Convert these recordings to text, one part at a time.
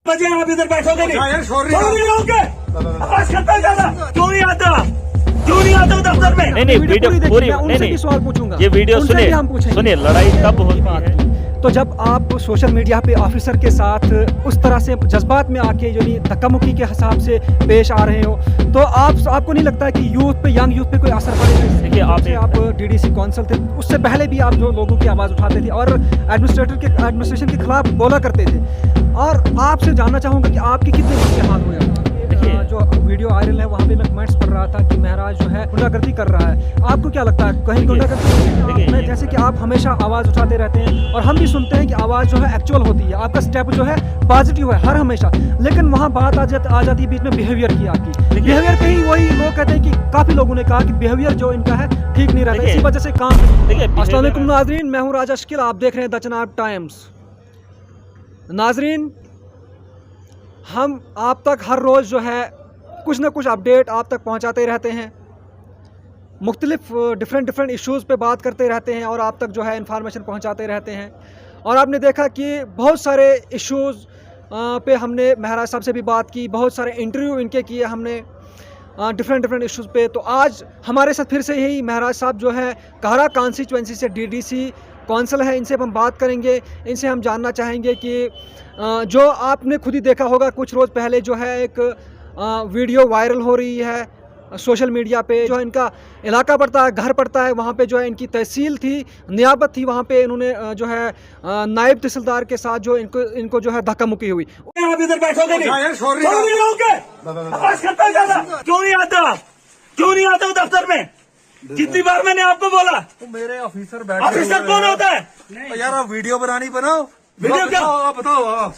बजे आप इधर बैठोगे नहीं? आवाज करता ज्यादा क्यों नहीं आता? क्यों नहीं आता दफ्तर में? नहीं वीडियो पूरी नहीं सवाल पूछूंगा। ये वीडियो सुनिए लड़ाई तब होती है तो जब आप सोशल मीडिया पे ऑफिसर के साथ उस तरह से जज्बात में आके यानी धक्का मुक्की के हिसाब से पेश आ रहे हो तो आपको नहीं लगता है कि यूथ पे यंग यूथ पे कोई असर पड़ेगा? देखिए आप डीडीसी कौंसिल थे, उससे पहले भी आप जो लोगों की आवाज़ उठाते थे और एडमिनिस्ट्रेशन के खिलाफ बोला करते थे, और आपसे जानना चाहूँगा कि आपके कितने मसले हाल हुए? देखिए जो वीडियो वायरल है वहाँ पे मैं कमेंट्स पढ़ रहा था कि महराज जो है गुंडागर्दी कर रहा है, आपको क्या लगता है कहीं गुंडागर्दी में? जैसे कि आप हमेशा आवाज़ उठाते रहते हैं और हम भी सुनते हैं कि आवाज़ जो है एक्चुअल होती है, आपका स्टेप जो है पॉजिटिव है हर हमेशा, लेकिन वहाँ बात आ जाती है बीच में बिहेवियर की आपकी। बिहेवियर पे ही वही लोग कहते हैं कि काफ़ी लोगों ने कहा कि बिहेवियर जो इनका है ठीक नहीं रहता, इसी वजह से काम। अस्सलाम वालेकुम नाजरीन, मैं हूँ राजा शकील, आप देख रहे हैं द चनाब टाइम्स। नाजरीन, हम आप तक हर रोज़ जो है कुछ ना कुछ अपडेट आप तक पहुंचाते रहते हैं, मुख्तलिफ डिफरेंट इश्यूज़ पे बात करते रहते हैं और आप तक जो है इंफॉर्मेशन पहुंचाते रहते हैं। और आपने देखा कि बहुत सारे इश्यूज़ पे हमने महराज साहब से भी बात की, बहुत सारे इंटरव्यू इनके किए हमने डिफरेंट इश्यूज़ पे। तो आज हमारे साथ फिर से यही महराज साहब जो है कहरा कॉन्स्टिट्यूएंसी से डीडीसी कौंसल है, इनसे हम बात करेंगे। इनसे हम जानना चाहेंगे कि जो आपने खुद ही देखा होगा कुछ रोज़ पहले जो है एक वीडियो वायरल हो रही है सोशल मीडिया पे, जो इनका इलाका पड़ता है, घर पड़ता है, वहाँ पे जो है इनकी तहसील थी, नियाबत थी, वहाँ पे इन्होंने जो है नायब तहसीलदार के साथ जो इनको जो है धक्का मुक्की हुई। आप इधर बैठोगे नहीं? आवाज करता ज्यादा क्यों नहीं आता? क्यों नहीं आता दफ्तर में? कितनी बार मैंने आपको बोला? मेरे ऑफिसर ऑफिसर कौन होता है? यार आप वीडियो बनाओ। वीडियो क्या बताओ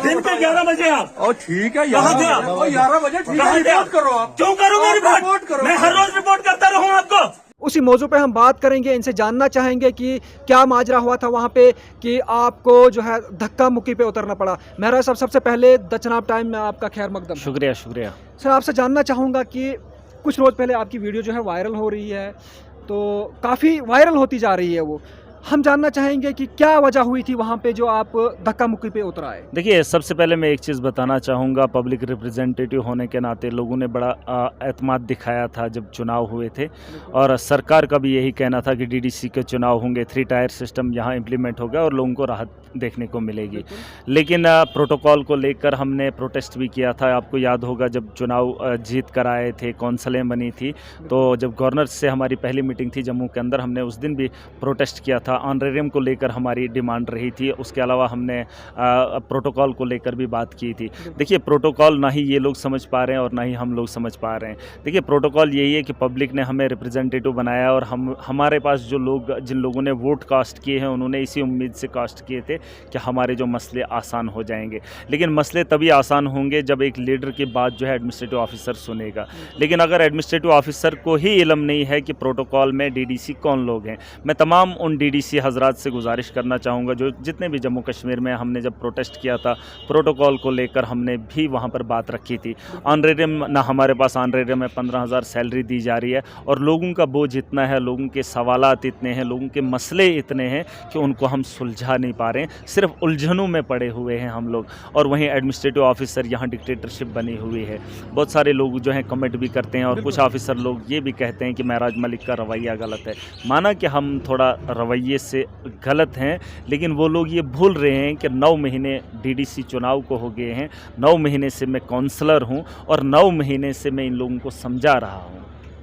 दिन के 11 बजे आप? और ठीक है कहाँ थे आप? 11 बजे ठीक है, रिपोर्ट करो आप। क्यों करूँगा रिपोर्ट? करो। मैं हर रोज रिपोर्ट करता रहूँ आपको। उसी मौजू पे हम बात करेंगे, इनसे जानना चाहेंगे कि क्या माजरा हुआ था वहाँ पे कि आपको जो है धक्का मुक्की पे उतरना पड़ा। महराज साहब, सबसे पहले द चनाब टाइम में आपका खैर मकदम। शुक्रिया। सर, आपसे जानना चाहूँगा कि कुछ रोज़ पहले आपकी वीडियो जो है वायरल हो रही है, तो काफ़ी वायरल होती जा रही है वो, हम जानना चाहेंगे कि क्या वजह हुई थी वहाँ पे जो आप धक्का मुक्की पे उतर आए? देखिए, सबसे पहले मैं एक चीज़ बताना चाहूँगा, पब्लिक रिप्रेजेंटेटिव होने के नाते लोगों ने बड़ा एतमाद दिखाया था जब चुनाव हुए थे, और सरकार का भी यही कहना था कि डीडीसी के चुनाव होंगे, 3 टायर सिस्टम यहाँ इम्प्लीमेंट होगा और लोगों को राहत देखने को मिलेगी। लेकिन प्रोटोकॉल को लेकर हमने प्रोटेस्ट भी किया था। आपको याद होगा जब चुनाव जीत कर आए थे, कौंसलें बनी थी, तो जब गवर्नर से हमारी पहली मीटिंग थी जम्मू के अंदर, हमने उस दिन भी प्रोटेस्ट किया था। ऑनरेरियम को लेकर हमारी डिमांड रही थी। उसके अलावा हमने प्रोटोकॉल को लेकर भी बात की थी। देखिए, प्रोटोकॉल ना ही ये लोग समझ पा रहे हैं और ना ही हम लोग समझ पा रहे हैं। देखिए, प्रोटोकॉल यही है कि पब्लिक ने हमें रिप्रेजेंटेटिव बनाया और हमारे पास जो लोग, जिन लोगों ने वोट कास्ट किए हैं, उन्होंने इसी उम्मीद से कास्ट किए थे कि हमारे जो मसले आसान हो जाएंगे। लेकिन मसले तभी आसान होंगे जब एक लीडर की बात जो है एडमिनिस्ट्रेटिव ऑफिसर सुनेगा। लेकिन अगर एडमिनिस्ट्रेटिव ऑफिसर को ही इल्म नहीं है कि प्रोटोकॉल में डीडीसी कौन लोग हैं, मैं तमाम उन डीडीसी हजरात से गुजारिश करना चाहूँगा जो जितने भी जम्मू कश्मीर में हमने जब प्रोटेस्ट किया था, प्रोटोकॉल को लेकर हमने भी वहाँ पर बात रखी थी। ऑनरेरियम ना हमारे पास ऑनरेरियम में 15,000 सैलरी दी जा रही है और लोगों का बोझ इतना है, लोगों के सवालात इतने हैं, लोगों के मसले इतने हैं कि उनको हम सुलझा नहीं पा रहे हैं। सिर्फ उलझनों में पड़े हुए हैं हम लोग, और वहीं एडमिनिस्ट्रेटिव ऑफिसर यहाँ डिक्टेटरशिप बनी हुई है। बहुत सारे लोग जो हैं कमेंट भी करते हैं और कुछ ऑफिसर लोग ये भी कहते हैं कि महराज मलिक का रवैया गलत है। माना कि हम थोड़ा रवैये से गलत हैं, लेकिन वो लोग ये भूल रहे हैं कि 9 महीने डीडीसी चुनाव को हो गए हैं, 9 महीने से मैं काउंसलर हूं और 9 महीने से मैं इन लोगों को समझा रहा हूं।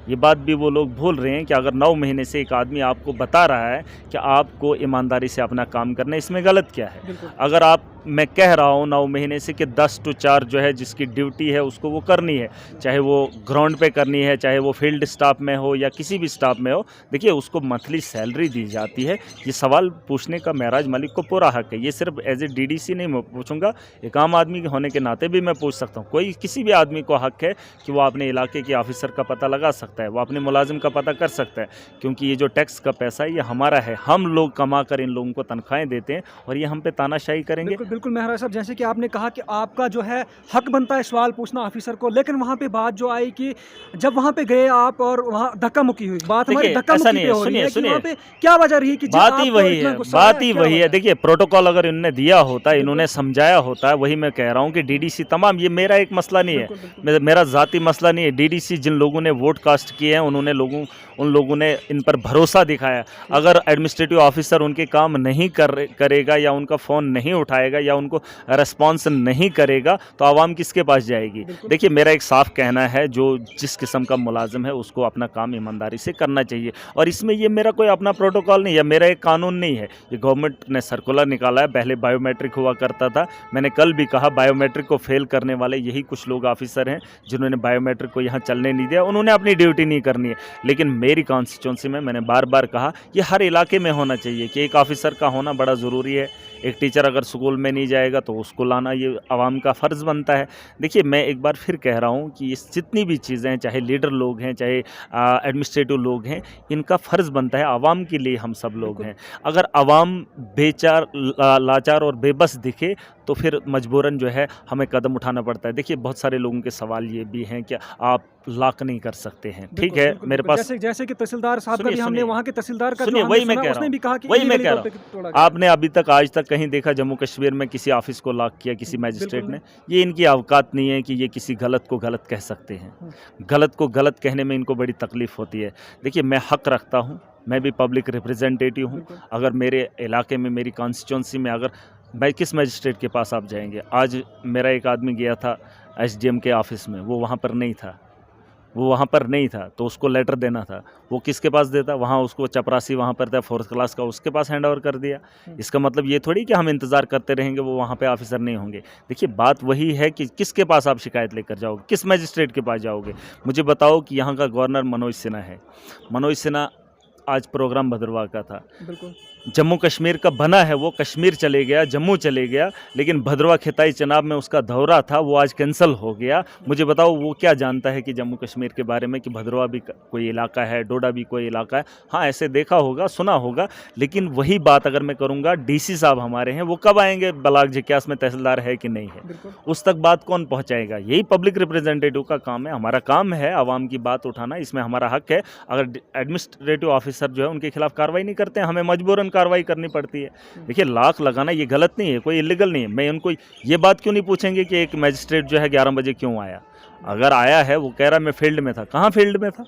ये बात भी वो लोग भूल रहे हैं कि अगर 9 महीने से एक आदमी आपको बता रहा है कि आपको ईमानदारी से अपना काम करना है, इसमें गलत क्या है? अगर मैं कह रहा हूँ 9 महीने से कि 10 to 4 जो है जिसकी ड्यूटी है उसको वो करनी है, चाहे वो ग्राउंड पे करनी है, चाहे वो फील्ड स्टाफ में हो या किसी भी स्टाफ में हो, देखिए उसको मंथली सैलरी दी जाती है। ये सवाल पूछने का महराज मलिक को पूरा हक है। ये सिर्फ एज ए डीडीसी नहीं मैं पूछूंगा, एक आम आदमी होने के नाते भी मैं पूछ सकता हूँ। कोई किसी भी आदमी को हक है कि वो अपने इलाके के ऑफिसर का पता लगा सकता है, वो अपने मुलाजिम का पता कर सकता है, क्योंकि ये जो टैक्स का पैसा है ये हमारा है। हम लोग कमा कर इन लोगों को तनख्वाहें देते हैं और ये हम पे तानाशाही करेंगे। बिल्कुल महराज साहब, जैसे कि आपने कहा कि आपका जो है हक बनता है सवाल पूछना ऑफिसर को, लेकिन वहाँ पे बात जो आई कि जब वहाँ पे गए आप और वहाँ धक्का मुक्की हुई, बात हमारी धक्का ऐसा मुक्की नहीं पे है, हो रही है कि सुनिए, वहाँ पे क्या वजह रही कि बात ही आपको वही इतना है, गुस्सा बात आया, ही क्या वही है। वजह? देखिए, प्रोटोकॉल अगर इन्होंने दिया होता है, इन्होंने समझाया होता है, वही मैं कह रहा हूँ कि डीडीसी तमाम, ये मेरा एक मसला नहीं है, मेरा जाती मसला नहीं है। डीडीसी जिन लोगों ने वोट कास्ट किए हैं, उन लोगों ने इन पर भरोसा दिखाया। अगर एडमिनिस्ट्रेटिव ऑफिसर उनके काम नहीं करेगा या उनका फ़ोन नहीं उठाएगा या उनको रेस्पॉन्स नहीं करेगा तो आवाम किसके पास जाएगी? देखिए, मेरा एक साफ कहना है, जो जिस किस्म का मुलाजिम है उसको अपना काम ईमानदारी से करना चाहिए, और इसमें ये मेरा कोई अपना प्रोटोकॉल नहीं है, मेरा एक कानून नहीं है। ये गवर्नमेंट ने सर्कुलर निकाला है, पहले बायोमेट्रिक हुआ करता था। मैंने कल भी कहा, बायोमेट्रिक को फेल करने वाले यही कुछ लोग ऑफिसर हैं जिन्होंने बायोमेट्रिक को यहाँ चलने नहीं दिया, उन्होंने अपनी ड्यूटी नहीं करनी है। लेकिन मेरी कॉन्स्टिट्यूंसी में मैंने बार बार कहा, ये हर इलाके में होना चाहिए कि एक ऑफिसर का होना बड़ा ज़रूरी है। एक टीचर अगर स्कूल में नहीं जाएगा तो उसको लाना ये आवाम का फ़र्ज़ बनता है। देखिए, मैं एक बार फिर कह रहा हूँ कि ये जितनी भी चीज़ें हैं, चाहे लीडर लोग हैं, चाहे एडमिनिस्ट्रेटिव लोग हैं, इनका फ़र्ज़ बनता है, आवाम के लिए हम सब लोग हैं। अगर आवाम लाचार और बेबस दिखे तो फिर मजबूरन जो है हमें कदम उठाना पड़ता है। देखिए, बहुत सारे लोगों के सवाल ये भी हैं कि आप लॉक नहीं कर सकते हैं, ठीक है, मेरे पास जैसे कि तहसीलदार साहब का भी हमने वहाँ के तहसीलदार का सुनिए, वही मैं कह रहा हूँ, वही मैं कह रहा हूँ। आपने अभी तक आज तक कहीं देखा जम्मू कश्मीर में किसी ऑफिस को लॉक किया किसी मैजिस्ट्रेट ने? ये इनकी औकात नहीं है कि ये किसी गलत को गलत कह सकते हैं। गलत को गलत कहने में इनको बड़ी तकलीफ होती है। देखिए, मैं हक रखता हूँ, मैं भी पब्लिक रिप्रेजेंटेटिव हूँ। अगर मेरे इलाके में, मेरी कॉन्स्टिट्यूंसी में, अगर मैं किस मैजिस्ट्रेट के पास आप जाएंगे? आज मेरा एक आदमी गया था एसडीएम के ऑफिस में, वो वहाँ पर नहीं था, तो उसको लेटर देना था। वो किसके पास देता? वहाँ उसको चपरासी वहाँ पर था 4th क्लास का, उसके पास हैंड ओवर कर दिया। इसका मतलब ये थोड़ी कि हम इंतज़ार करते रहेंगे वो वहाँ पे ऑफिसर नहीं होंगे। देखिए, बात वही है कि किसके पास आप शिकायत लेकर जाओगे, किस मैजिस्ट्रेट के पास जाओगे? मुझे बताओ कि यहाँ का गवर्नर मनोज सिन्हा है। मनोज सिन्हा आज प्रोग्राम भद्रवाह का था, जम्मू कश्मीर का बना है, वो कश्मीर चले गया, जम्मू चले गया, लेकिन भद्रवाह खिताई चनाब में उसका दौरा था, वो आज कैंसिल हो गया। मुझे बताओ, वो क्या जानता है कि जम्मू कश्मीर के बारे में, कि भद्रवाह भी कोई इलाका है, डोडा भी कोई इलाका है? हाँ, ऐसे देखा होगा, सुना होगा, लेकिन वही बात अगर मैं करूँगा, डीसी साहब हमारे हैं, वो कब आएंगे बलाग जिक्यास में तहसीलदार है कि नहीं है, उस तक बात कौन पहुँचाएगा? यही पब्लिक रिप्रेजेंटेटिव का काम है, हमारा काम है आवाम की बात उठाना, इसमें हमारा हक है। अगर एडमिनिस्ट्रेटिव ऑफिसर जो है उनके खिलाफ कार्रवाई नहीं करते हैं, हमें मजबूरन कार्रवाई करनी पड़ती है। देखिए, लाख लगाना ये गलत नहीं है, कोई इलीगल नहीं है। मैं उनको ये बात क्यों नहीं पूछेंगे कि एक मैजिस्ट्रेट जो है 11 बजे क्यों आया? अगर आया है, वो कह रहा मैं फील्ड में था, कहाँ फील्ड में था?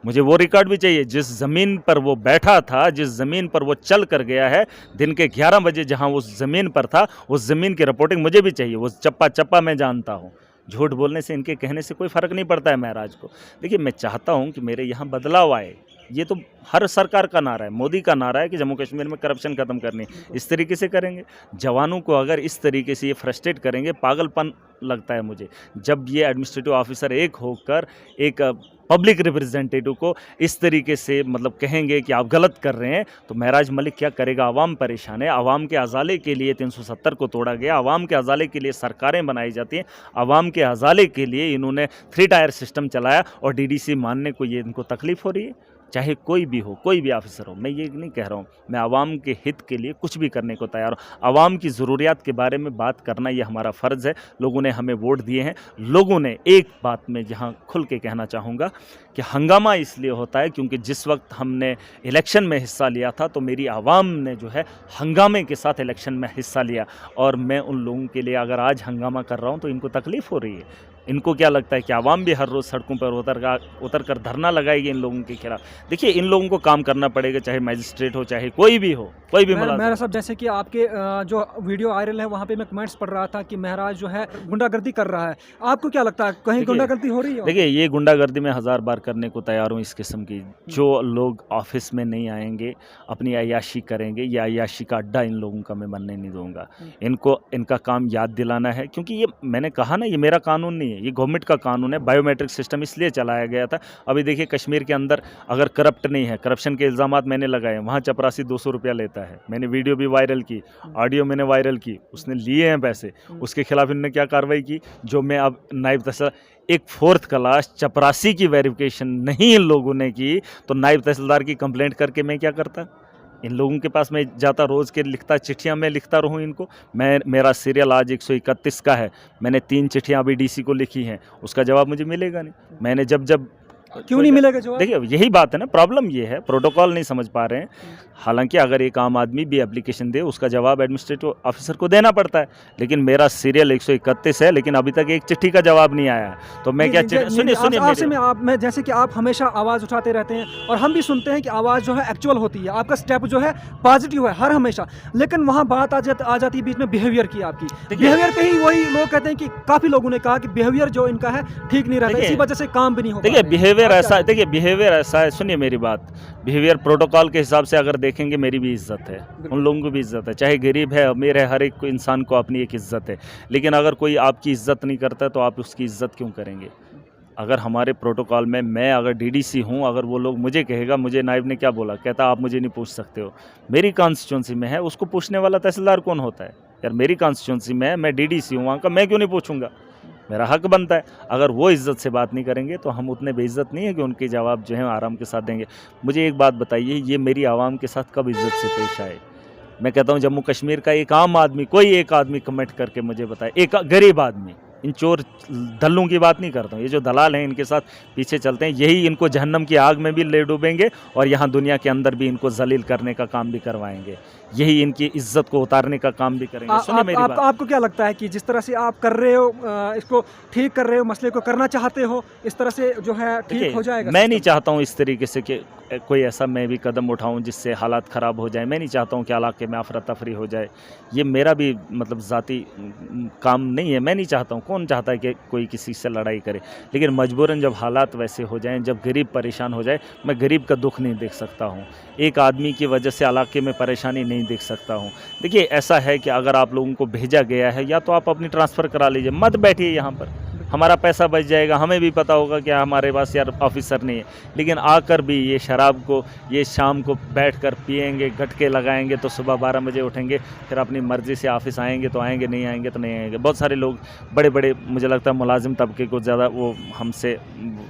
मुझे वो रिकॉर्ड भी चाहिए। जिस ज़मीन पर वो बैठा था, जिस ज़मीन पर वो चल कर गया है, दिन के 11 बजे जहाँ उस ज़मीन पर था, उस ज़मीन की रिपोर्टिंग मुझे भी चाहिए। वो चप्पा चप्पा मैं जानता हूँ। झूठ बोलने से, इनके कहने से कोई फ़र्क नहीं पड़ता है महराज को। देखिए, मैं चाहता हूँ कि मेरे यहाँ बदलाव आए। ये तो हर सरकार का नारा है, मोदी का नारा है कि जम्मू कश्मीर में करप्शन खत्म करनी। इस तरीके से करेंगे जवानों को, अगर इस तरीके से ये फ्रस्ट्रेट करेंगे, पागलपन लगता है मुझे। जब ये एडमिनिस्ट्रेटिव ऑफिसर एक होकर एक पब्लिक रिप्रेजेंटेटिव को इस तरीके से मतलब कहेंगे कि आप गलत कर रहे हैं, तो महराज मलिक क्या करेगा? आवाम परेशान है। आवाम के अजाले के लिए 370 को तोड़ा गया, आवाम के अजाले के लिए सरकारें बनाई जाती हैं, आवाम के अजाले के लिए इन्होंने 3 टायर सिस्टम चलाया, और डीडीसी मानने को ये इनको तकलीफ़ हो रही है। चाहे कोई भी हो, कोई भी ऑफिसर हो, मैं ये नहीं कह रहा हूँ, मैं आवाम के हित के लिए कुछ भी करने को तैयार हूँ। आवाम की ज़रूरियात के बारे में बात करना ये हमारा फ़र्ज़ है। लोगों ने हमें वोट दिए हैं। लोगों ने, एक बात मैं जहाँ खुल के कहना चाहूँगा कि हंगामा इसलिए होता है क्योंकि जिस वक्त हमने इलेक्शन में हिस्सा लिया था, तो मेरी आवाम ने जो है हंगामे के साथ इलेक्शन में हिस्सा लिया, और मैं उन लोगों के लिए अगर आज हंगामा कर रहा हूँ तो इनको तकलीफ़ हो रही है। इनको क्या लगता है कि आवाम भी हर रोज़ सड़कों पर उतर कर धरना लगाएगी इन लोगों के खिलाफ? देखिए, इन लोगों को काम करना पड़ेगा, चाहे मैजिस्ट्रेट हो, चाहे कोई भी हो, कोई भी मुलाजिम। मेहराज साहब, जैसे कि आपके जो वीडियो वायरल है, वहाँ पे मैं कमेंट्स पढ़ रहा था कि महराज जो है गुंडागर्दी कर रहा है। आपको क्या लगता है, कहीं गुंडागर्दी हो रही है? देखिए, ये गुंडागर्दी में 1000 बार करने को तैयार हूँ। इस किस्म की जो लोग ऑफिस में नहीं आएंगे, अपनी अय्याशी करेंगे, या अय्याशी का अड्डा इन लोगों का मैं बनने नहीं दूंगा। इनको इनका काम याद दिलाना है, क्योंकि ये मैंने कहा ना, ये मेरा कानून नहीं है, ये गवर्नमेंट का कानून है। बायोमेट्रिक सिस्टम इसलिए चलाया गया था। अभी देखिए, कश्मीर के अंदर अगर करप्ट नहीं है, करप्शन के इल्ज़ामात मैंने लगाए, वहाँ चपरासी 200 रुपया लेता है। मैंने वीडियो भी वायरल की, ऑडियो मैंने वायरल की, उसने लिए हैं पैसे, उसके खिलाफ इन्होंने क्या कार्रवाई की? जो मैं अब नायब तहसीलदार, एक 4th क्लास चपरासी की वेरिफिकेशन नहीं इन लोगों ने की, तो नायब तहसीलदार की कंप्लेंट करके मैं क्या करता? इन लोगों के पास मैं जाता रोज़ के लिखता चिट्ठियां मैं लिखता रहूं इनको। मेरा सीरियल आज 131 का है, मैंने 3 चिट्ठियां अभी डीसी को लिखी हैं, उसका जवाब मुझे मिलेगा नहीं। मैंने जब क्यों नहीं मिलेगा जवाब? देखिए यही बात है ना, प्रॉब्लम ये है, प्रोटोकॉल नहीं समझ पा रहे हैं। हालांकि अगर एक आम आदमी भी एप्लीकेशन दे उसका जवाब एडमिनिस्ट्रेटिव ऑफिसर को देना पड़ता है, लेकिन मेरा सीरियल 131 है, लेकिन अभी तक एक चिट्ठी का जवाब नहीं आया है। तो मैं क्या सुनिए आपसे मैं जैसे कि आप हमेशा आवाज़ उठाते रहते हैं और हम भी सुनते हैं कि आवाज़ जो है एक्चुअल होती है, आपका स्टेप जो है पॉजिटिव है हर हमेशा, लेकिन वहाँ बात आ जाती है बीच में बिहेवियर की आपकी। बिहेवियर पे ही वही लोग कहते हैं कि काफ़ी लोगों ने कहा कि बिहेवियर जो इनका है ठीक नहीं रहता, इसी वजह से काम भी नहीं होता। देखिए बिहेवियर ऐसा है, सुनिए मेरी बात, बिहेवियर प्रोटोकॉल के हिसाब से अगर देखेंगे मेरी भी इज्जत है, उन लोगों को भी इज्जत है, चाहे गरीब है अमीर है, हर एक इंसान को अपनी एक इज्जत है। लेकिन अगर कोई आपकी इज्जत नहीं करता तो आप उसकी इज्जत क्यों करेंगे? अगर हमारे प्रोटोकॉल में मैं अगर डीडीसी हूं, अगर वो लोग मुझे कहेगा, मुझे नायब ने क्या बोला, कहता आप मुझे नहीं पूछ सकते हो, मेरी कॉन्स्टिट्यूंसी में है, उसको पूछने वाला तहसीलदार कौन होता है? यार मेरी कॉन्स्टिट्यूंसी में है, मैं डीडीसी हूँ वहाँ का, मैं क्यों नहीं पूछूंगा? मेरा हक बनता है। अगर वो इज़्ज़त से बात नहीं करेंगे तो हम उतने बेइज्जत नहीं है कि उनके जवाब जो है आराम के साथ देंगे। मुझे एक बात बताइए, ये मेरी आवाम के साथ कब इज़्ज़त से पेश आए? मैं कहता हूँ जम्मू कश्मीर का एक आम आदमी, कोई एक आदमी कमेंट करके मुझे बताए, एक गरीब आदमी, इन चोर दल्लों की बात नहीं करता हूँ, ये जो दलाल हैं इनके साथ पीछे चलते हैं, यही इनको जहन्नम की आग में भी ले डूबेंगे और यहाँ दुनिया के अंदर भी इनको जलील करने का काम भी करवाएंगे, यही इनकी इज्जत को उतारने का काम भी करेंगे। सुनिए मेरी बात। आपको क्या लगता है कि जिस तरह से आप कर रहे हो, इसको ठीक कर रहे हो, मसले को करना चाहते हो, इस तरह से जो है ठीक हो जाएगा? मैं नहीं चाहता हूँ इस तरीके से कि कोई ऐसा मैं भी कदम उठाऊं जिससे हालात ख़राब हो जाए। मैं नहीं चाहता हूं कि इलाके में अफरा तफरी हो जाए, ये मेरा भी मतलब ज़ाती काम नहीं है। मैं नहीं चाहता हूं, कौन चाहता है कि कोई किसी से लड़ाई करे, लेकिन मजबूरन जब हालात वैसे हो जाएं, जब गरीब परेशान हो जाए, मैं गरीब का दुख नहीं देख सकता हूं, एक आदमी की वजह से इलाके में परेशानी नहीं देख सकता हूं। देखिए ऐसा है कि अगर आप लोगों को भेजा गया है, या तो आप अपनी ट्रांसफ़र करा लीजिए, मत बैठिए यहाँ पर, हमारा पैसा बच जाएगा, हमें भी पता होगा कि हमारे पास यार ऑफिसर नहीं है, लेकिन आकर भी ये शराब को ये शाम को बैठकर पिएंगे, गटके लगाएंगे, तो सुबह 12 बजे उठेंगे, फिर अपनी मर्ज़ी से ऑफिस आएंगे तो आएंगे, नहीं आएंगे तो नहीं आएंगे। बहुत सारे लोग बड़े बड़े, मुझे लगता है मुलाजिम तबके को ज़्यादा वो हमसे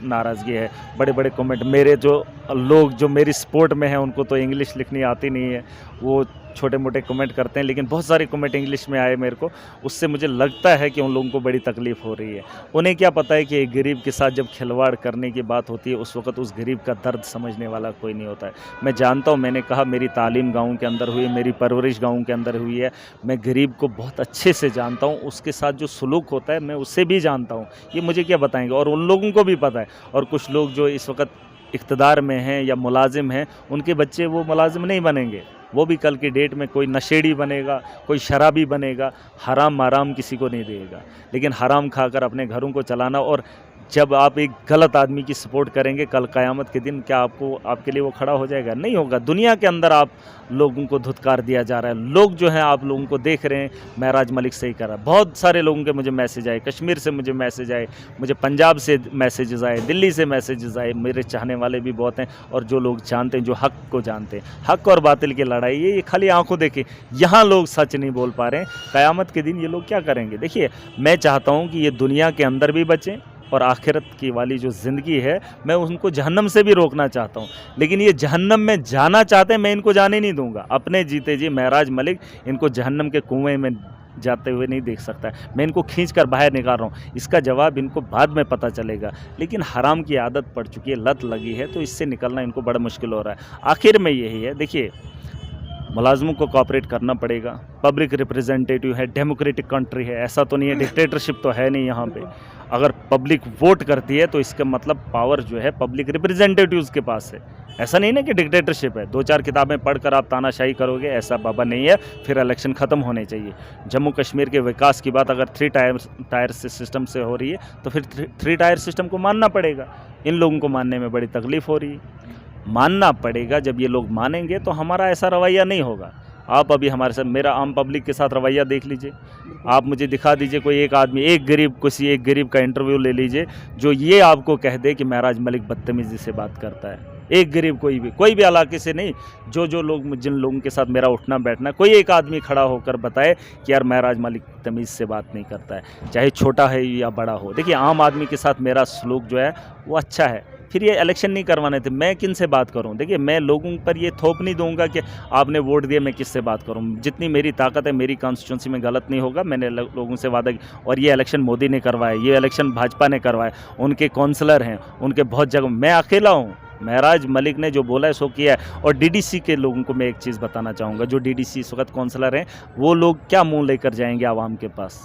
नाराज़गी है, बड़े बड़े कमेंट, मेरे जो लोग जो मेरी सपोर्ट में हैं उनको तो इंग्लिश लिखनी आती नहीं है, वो छोटे मोटे कमेंट करते हैं, लेकिन बहुत सारे कमेंट इंग्लिश में आए मेरे को, उससे मुझे लगता है कि उन लोगों को बड़ी तकलीफ़ हो रही है। उन्हें क्या पता है कि एक गरीब के साथ जब खिलवाड़ करने की बात होती है, उस वक्त उस गरीब का दर्द समझने वाला कोई नहीं होता है। मैं जानता हूँ, मैंने कहा मेरी तालीम गाँव के अंदर हुई, मेरी परवरिश गाँव के अंदर हुई है, मैं गरीब को बहुत अच्छे से जानता हूँ, उसके साथ जो सलूक होता है मैं उससे भी जानता हूँ, ये मुझे क्या बताएंगे, और उन लोगों को भी पता है। और कुछ लोग जो इस वक्त इक़्तिदार में हैं या मुलाजिम हैं, उनके बच्चे वो मुलाजिम नहीं बनेंगे, वो भी कल की डेट में कोई नशेड़ी बनेगा, कोई शराबी बनेगा, हराम आराम किसी को नहीं देगा, लेकिन हराम खाकर अपने घरों को चलाना। और जब आप एक गलत आदमी की सपोर्ट करेंगे, कल क़यामत के दिन क्या आपके लिए वो खड़ा हो जाएगा? नहीं होगा। दुनिया के अंदर आप लोगों को धुतकार दिया जा रहा है, लोग जो हैं आप लोगों को देख रहे हैं, महराज मलिक सही कर रहा है। बहुत सारे लोगों के मुझे मैसेज आए, कश्मीर से मुझे मैसेज आए, मुझे पंजाब से मैसेजेस आए, दिल्ली से मैसेजेस आए, मेरे चाहने वाले भी बहुत हैं, और जो लोग जानते हैं, जो हक़ को जानते हैं, हक़ और बातिल की लड़ाई ये खाली आंखों देखें, यहाँ लोग सच नहीं बोल पा रहे हैं, क़यामत के दिन ये लोग क्या करेंगे? देखिए मैं चाहता हूँ कि ये दुनिया के अंदर भी बचें, और आखिरत की वाली जो ज़िंदगी है मैं उनको जहन्नम से भी रोकना चाहता हूँ, लेकिन ये जहन्नम में जाना चाहते हैं, मैं इनको जाने नहीं दूंगा। अपने जीते जी महराज मलिक इनको जहन्नम के कुएं में जाते हुए नहीं देख सकता है, मैं इनको खींच कर बाहर निकाल रहा हूँ। इसका जवाब इनको बाद में पता चलेगा, लेकिन हराम की आदत पड़ चुकी है, लत लगी है, तो इससे निकलना इनको बड़ा मुश्किल हो रहा है। आखिर में यही है, देखिए मुलाजमों को कोऑपरेट करना पड़ेगा, पब्लिक रिप्रेजेंटेटिव है, डेमोक्रेटिक कंट्री है, ऐसा तो नहीं है, डिक्टेटरशिप तो है नहीं यहाँ पे। अगर पब्लिक वोट करती है तो इसका मतलब पावर जो है पब्लिक रिप्रेजेंटेटिव्स के पास है, ऐसा नहीं ना कि डिक्टेटरशिप है। 2-4 किताबें पढ़कर आप तानाशाही करोगे, ऐसा बाबा नहीं है, फिर इलेक्शन ख़त्म होने चाहिए। जम्मू कश्मीर के विकास की बात अगर 3 टायर सिस्टम से हो रही है तो फिर 3 टायर सिस्टम को मानना पड़ेगा। इन लोगों को मानने में बड़ी तकलीफ़ हो रही है, मानना पड़ेगा। जब ये लोग मानेंगे तो हमारा ऐसा रवैया नहीं होगा। आप अभी हमारे साथ, मेरा आम पब्लिक के साथ रवैया देख लीजिए, आप मुझे दिखा दीजिए कोई एक आदमी, किसी एक गरीब का इंटरव्यू ले लीजिए जो ये आपको कह दे कि महराज मलिक बदतमीज़ी से बात करता है। एक गरीब, कोई भी इलाके से नहीं, जो लोग, जिन लोगों के साथ मेरा उठना बैठना, कोई एक आदमी खड़ा होकर बताए कि यार महराज मलिक तमीज़ से बात नहीं करता है, चाहे छोटा है या बड़ा हो। देखिए आम आदमी के साथ मेरा सलूक जो है वो अच्छा है, फिर ये इलेक्शन नहीं करवाने थे। मैं किन से बात करूं? देखिए, मैं लोगों पर ये थोप नहीं दूंगा कि आपने वोट दिया, मैं किससे बात करूं। जितनी मेरी ताकत है, मेरी कॉन्स्टिट्यूंसी में गलत नहीं होगा। मैंने लोगों से वादा किया। और ये इलेक्शन मोदी ने करवाया, ये इलेक्शन भाजपा ने करवाया, उनके काउंसलर हैं, उनके बहुत जगह, मैं अकेला हूँ। महराज मलिक ने जो बोला है सो किया है। और डीडीसी के लोगों को मैं एक चीज़ बताना चाहूँगा, जो डीडीसी इस वक्त काउंसलर हैं, वो लोग क्या मुंह लेकर जाएंगे आवाम के पास?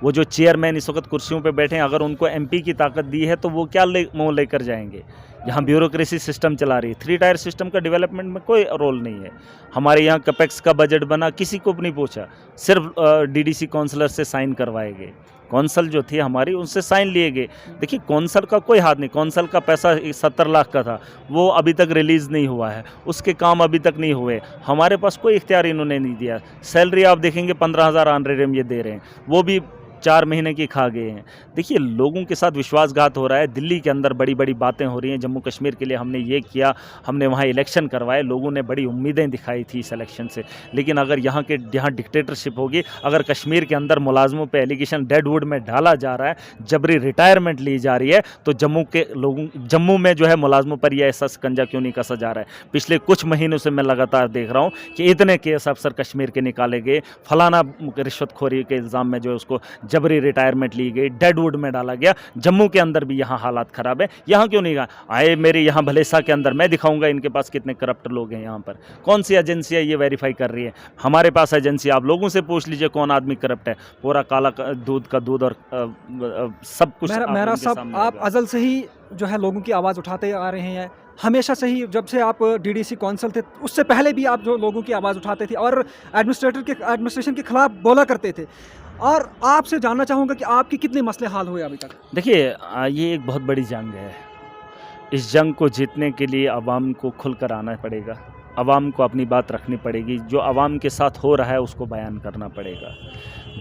वो जो चेयरमैन इस वक्त कुर्सियों पे बैठे हैं, अगर उनको एमपी की ताकत दी है तो वो क्या मुंह लेकर जाएंगे? यहाँ ब्यूरोक्रेसी सिस्टम चला रही है। 3 टायर सिस्टम का डेवलपमेंट में कोई रोल नहीं है। हमारे यहाँ कैपेक्स का बजट बना, किसी को भी नहीं पूछा, सिर्फ डीडीसी काउंसलर से साइन करवाए गए। कौंसल जो थी हमारी, उनसे साइन लिए गए। देखिए, कौंसल का कोई हाथ नहीं। कौंसल का पैसा 70 लाख का था, वो अभी तक रिलीज़ नहीं हुआ है, उसके काम अभी तक नहीं हुए। हमारे पास कोई इख्तियार इन्होंने नहीं दिया। सैलरी आप देखेंगे 15,000 ऑनरेरियम ये दे रहे हैं, वो भी 4 महीने की खा गए हैं। देखिए, लोगों के साथ विश्वासघात हो रहा है। दिल्ली के अंदर बड़ी बड़ी बातें हो रही हैं। जम्मू कश्मीर के लिए हमने ये किया, हमने वहाँ इलेक्शन करवाए, लोगों ने बड़ी उम्मीदें दिखाई थी इस इलेक्शन से। लेकिन अगर यहाँ डिक्टेटरशिप होगी, अगर कश्मीर के अंदर मुलाजमों पे एलिगेशन डेडवुड में डाला जा रहा है, जबरी रिटायरमेंट ली जा रही है, तो जम्मू में जो है मुलाजमों पर यह ऐसा शिकंजा क्यों नहीं कसा जा रहा है? पिछले कुछ महीनों से मैं लगातार देख रहा हूँ कि इतने केस अफसर कश्मीर के निकाले गए, फलाना रिश्वतखोरी के इल्ज़ाम में जो है उसको जबरी रिटायरमेंट ली गई, डेडवुड में डाला गया। जम्मू के अंदर भी यहाँ हालात ख़राब है। यहाँ क्यों नहीं आए? मेरे यहाँ भलेसा के अंदर मैं दिखाऊंगा इनके पास कितने करप्ट लोग हैं। यहाँ पर कौन सी एजेंसी है ये वेरीफाई कर रही है? हमारे पास एजेंसी, आप लोगों से पूछ लीजिए कौन आदमी करप्ट है। पूरा काला दूध का दूध और सब कुछ। मेरा साहब, आप अज़ल से ही जो है लोगों की आवाज़ उठाते आ रहे हैं, हमेशा से ही, जब से आप डीडीसी काउंसिल थे उससे पहले भी आप जो लोगों की आवाज़ उठाते थे और एडमिनिस्ट्रेशन के खिलाफ बोला करते थे। और आपसे जानना चाहूँगा कि आपके कितने मसले हाल हुए अभी तक? देखिए, ये एक बहुत बड़ी जंग है। इस जंग को जीतने के लिए आवाम को खुल कर आना पड़ेगा, आवाम को अपनी बात रखनी पड़ेगी, जो आवाम के साथ हो रहा है उसको बयान करना पड़ेगा।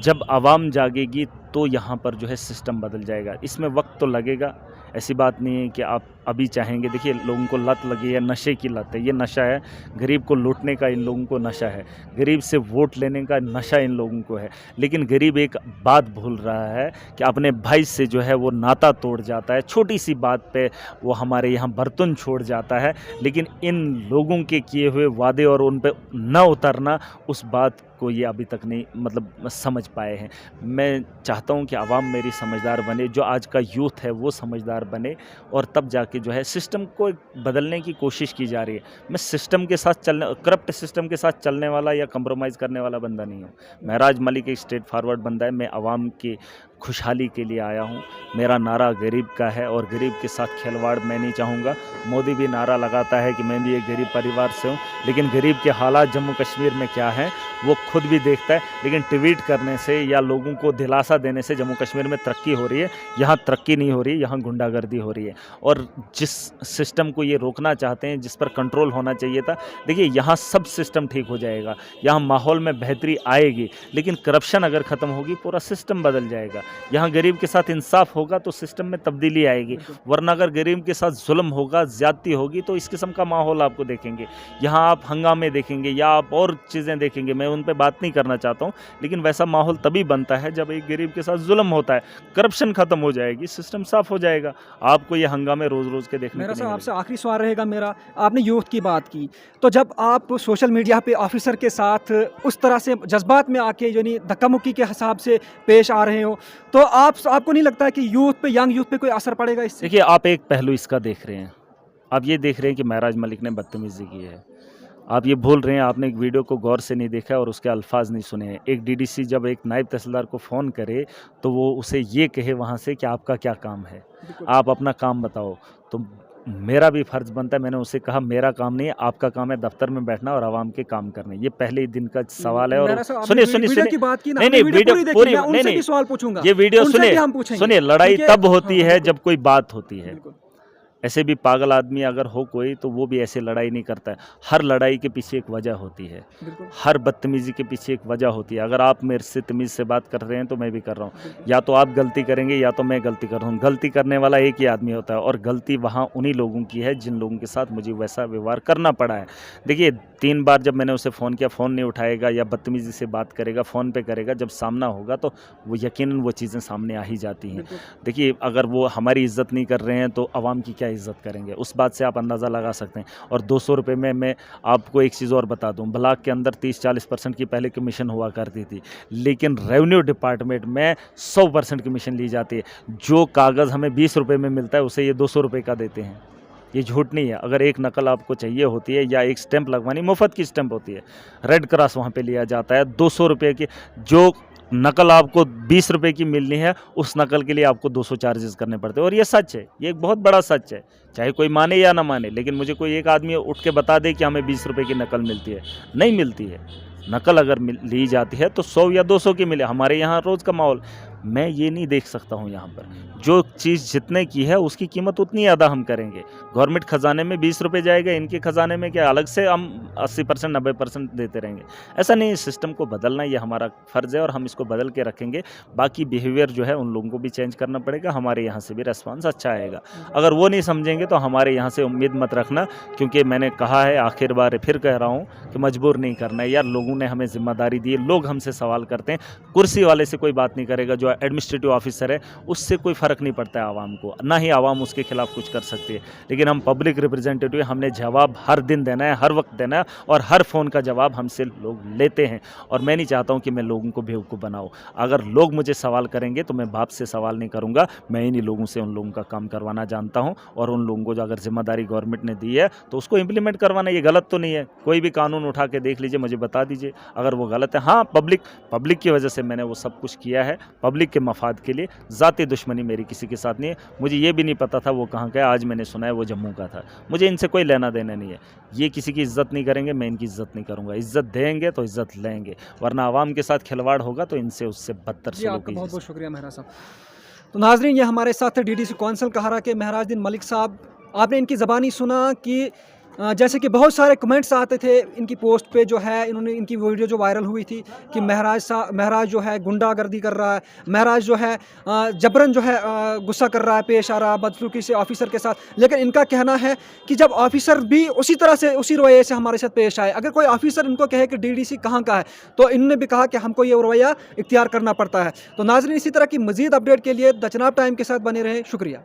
जब आवाम जागेगी तो यहाँ पर जो है सिस्टम बदल जाएगा। इसमें वक्त तो लगेगा, ऐसी बात नहीं है कि आप अभी चाहेंगे। देखिए, लोगों को लत लगी है, नशे की लत है, ये नशा है। गरीब को लूटने का इन लोगों को नशा है, गरीब से वोट लेने का नशा इन लोगों को है। लेकिन गरीब एक बात भूल रहा है कि अपने भाई से जो है वो नाता तोड़ जाता है, छोटी सी बात पे वो हमारे यहाँ बर्तन छोड़ जाता है। लेकिन इन लोगों के किए हुए वादे और उन पे न उतरना, उस बात को ये अभी तक नहीं समझ पाए हैं। मैं चाहता हूँ कि आवाम मेरी समझदार बने, जो आज का यूथ है वो समझदार बने, और तब जाके जो है सिस्टम को बदलने की कोशिश की जा रही है। मैं सिस्टम के साथ करप्ट सिस्टम के साथ चलने वाला या कंप्रोमाइज़ करने वाला बंदा नहीं हूँ। महराज मलिक एक स्ट्रेट फॉरवर्ड बंदा है। मैं आवाम की खुशहाली के लिए आया हूँ। मेरा नारा गरीब का है और गरीब के साथ खिलवाड़ मैं नहीं चाहूँगा। मोदी भी नारा लगाता है कि मैं भी एक गरीब परिवार से हूँ, लेकिन गरीब के हालात जम्मू कश्मीर में क्या हैं वो खुद भी देखता है। लेकिन ट्वीट करने से या लोगों को दिलासा देने से जम्मू कश्मीर में तरक्की हो रही है, यहाँ तरक्की नहीं हो रही, यहाँ गुंडागर्दी हो रही है। और जिस सिस्टम को ये रोकना चाहते हैं, जिस पर कंट्रोल होना चाहिए था, देखिए यहाँ सब सिस्टम ठीक हो जाएगा, यहाँ माहौल में बेहतरी आएगी। लेकिन करप्शन अगर ख़त्म होगी पूरा सिस्टम बदल जाएगा। यहाँ गरीब के साथ इंसाफ होगा तो सिस्टम में तब्दीली आएगी, वरना अगर गरीब के साथ जुल्म होगा, ज़्यादती होगी, तो इस किस्म का माहौल आपको देखेंगे। यहाँ आप हंगामे देखेंगे या आप और चीज़ें देखेंगे, मैं उन पर बात नहीं करना चाहता हूँ, लेकिन वैसा माहौल तभी बनता है जब एक गरीब के साथ जुल्म होता है। करप्शन ख़त्म हो जाएगी, सिस्टम साफ हो जाएगा, आपको ये हंगामे रोज़ रोज़ के देखने मेरा को साहब नहीं आपसे आखिरी सवाल रहेगा मेरा। आपने यूथ की बात की, तो जब आप सोशल मीडिया पे ऑफिसर के साथ उस तरह से जज्बात में आके यानी धक्का मुक्की के हिसाब से पेश आ रहे हो, तो आपको नहीं लगता है कि यूथ पे, यंग यूथ पे कोई असर पड़ेगा इससे? देखिए, आप एक पहलू इसका देख रहे हैं, आप ये देख रहे हैं कि महराज मलिक ने बदतमीज़ी की है, आप ये भूल रहे हैं आपने एक वीडियो को गौर से नहीं देखा और उसके अल्फाज नहीं सुने हैं। एक डीडीसी जब एक नायब तहसीलदार को फ़ोन करे तो वो उसे ये कहे वहाँ से कि आपका क्या काम है, आप अपना काम बताओ। तो मेरा भी फ़र्ज़ बनता है, मैंने उसे कहा मेरा काम नहीं है, आपका काम है दफ्तर में बैठना और आवाम के काम करने। ये पहले ही दिन का सवाल है। और सुनिए नहीं, वीडियो पूरी नहीं, सवाल पूछूंगा, ये वीडियो सुनिए, लड़ाई तब होती है जब कोई बात होती है। ऐसे भी पागल आदमी अगर हो कोई तो वो भी ऐसे लड़ाई नहीं करता है। हर लड़ाई के पीछे एक वजह होती है, हर बदतमीज़ी के पीछे एक वजह होती है। अगर आप मेरे से तमीज़ से बात कर रहे हैं तो मैं भी कर रहा हूँ, या तो आप गलती करेंगे या तो मैं गलती कर रहा हूँ। गलती करने वाला एक ही आदमी होता है और गलती वहाँ उन्हीं लोगों की है जिन लोगों के साथ मुझे वैसा व्यवहार करना पड़ा है। देखिए, 3 बार जब मैंने उसे फ़ोन किया, फ़ोन नहीं उठाएगा या बदतमीज़ी से बात करेगा, फ़ोन पे करेगा, जब सामना होगा तो वो यकीनन वो चीज़ें सामने आ ही जाती हैं। देखिए, अगर वो हमारी इज़्ज़त नहीं कर रहे हैं तो आवाम की क्या इज़्ज़त करेंगे, उस बात से आप अंदाज़ा लगा सकते हैं। और 200 रुपये में मैं आपको एक चीज़ और बता दूं, ब्लॉक के अंदर 30-40% की पहले कमीशन हुआ करती थी, लेकिन रेवेन्यू डिपार्टमेंट में 100% कमीशन ली जाती है। जो कागज़ हमें 20 रुपये में मिलता है उसे ये 200 रुपये का देते हैं। ये झूठ नहीं है। अगर एक नकल आपको चाहिए होती है या एक स्टैंप लगवानी, मुफ्त की स्टैंप होती है, रेड क्रॉस वहाँ पे लिया जाता है। 200 रुपये की जो नकल आपको 20 रुपये की मिलनी है, उस नकल के लिए आपको 200 चार्जेस करने पड़ते हैं। और ये सच है, ये एक बहुत बड़ा सच है, चाहे कोई माने या ना माने। लेकिन मुझे कोई एक आदमी उठ के बता दे कि हमें 20 रुपये की नकल मिलती है, नहीं मिलती है। नकल अगर ली जाती है तो 100 या 200 की मिले। हमारे यहाँ रोज़ का माहौल, मैं ये नहीं देख सकता हूँ यहाँ पर। जो चीज़ जितने की है उसकी कीमत उतनी अदा हम करेंगे। गवर्नमेंट ख़जाने में 20 रुपये जाएगा, इनके ख़जाने में क्या अलग से हम 80% 90% देते रहेंगे? ऐसा नहीं, सिस्टम को बदलना ये हमारा फ़र्ज़ है और हम इसको बदल के रखेंगे। बाकी बिहेवियर जो है उन लोगों को भी चेंज करना पड़ेगा, हमारे यहाँ से भी रिस्पॉन्स अच्छा आएगा। अगर वो नहीं समझेंगे तो हमारे यहाँ से उम्मीद मत रखना, क्योंकि मैंने कहा है, आखिर बार फिर कह रहा हूँ कि मजबूर नहीं करना है यार। लोगों ने हमें ज़िम्मेदारी दी है, लोग हमसे सवाल करते हैं। कुर्सी वाले से कोई बात नहीं करेगा, जो एडमिनिस्ट्रेटिव ऑफिसर है उससे कोई फ़र्क नहीं पड़ता है आवाम को, ना ही आवाम उसके खिलाफ कुछ कर सकती है। लेकिन हम पब्लिक रिप्रेजेंटेटिव, हमने जवाब हर दिन देना है, हर वक्त देना है, और हर फ़ोन का जवाब हमसे लोग लेते हैं। और मैं नहीं चाहता हूँ कि मैं लोगों को बेवकूफ़ बनाऊँ। अगर लोग मुझे सवाल करेंगे तो मैं बाप से सवाल नहीं करूँगा, मैं इन्हीं लोगों से उन लोगों का काम करवाना जानता हूँ। और उन लोगों को जो अगर जिम्मेदारी गवर्नमेंट ने दी है तो उसको इम्प्लीमेंट करवाना, ये गलत तो नहीं है। कोई भी कानून उठा के देख लीजिए, मुझे बता दीजिए अगर वो गलत है। हाँ, पब्लिक की वजह से मैंने वो सब कुछ किया है, पब्लिक के मफाद के लिए। ज़ाती दुश्मनी मेरी किसी के साथ नहीं है। मुझे ये भी नहीं पता था वो कहाँ का है, आज मैंने सुना है वो जम्मू का था। मुझे इनसे कोई लेना देना नहीं है। ये किसी की इज्जत नहीं करेंगे, मैं इनकी इज्जत नहीं करूँगा। इज्जत देंगे तो इज्जत लेंगे, वरना आवाम के साथ खिलवाड़ होगा तो इनसे उससे बदतर जी, सलूक आपका बहुत कीजिए। बहुत शुक्रिया महराज साहब। तो नाजरीन, ये हमारे साथ थे डीडीसी कौंसल कहरा के महराज मलिक साहब। आपने इनकी ज़बानी सुना कि जैसे कि बहुत सारे कमेंट्स आते थे इनकी पोस्ट पे, जो है इन्होंने इनकी वीडियो जो वायरल हुई थी कि महराज जो है गुंडागर्दी कर रहा है, महराज जो है जबरन जो है गुस्सा कर रहा है, पेश आ रहा है बदसलूकी से ऑफिसर के साथ। लेकिन इनका कहना है कि जब ऑफिसर भी उसी तरह से, उसी रवैये से हमारे साथ पेश आए, अगर कोई ऑफिसर इनको कहे कि डीडीसी कहाँ का है, तो इन्होंने भी कहा कि हमको ये रवैया इख्तियार करना पड़ता है। तो नाज़रीन, इसी तरह की मज़ीद अपडेट के लिए द चनाब टाइम के साथ बने रहें। शुक्रिया।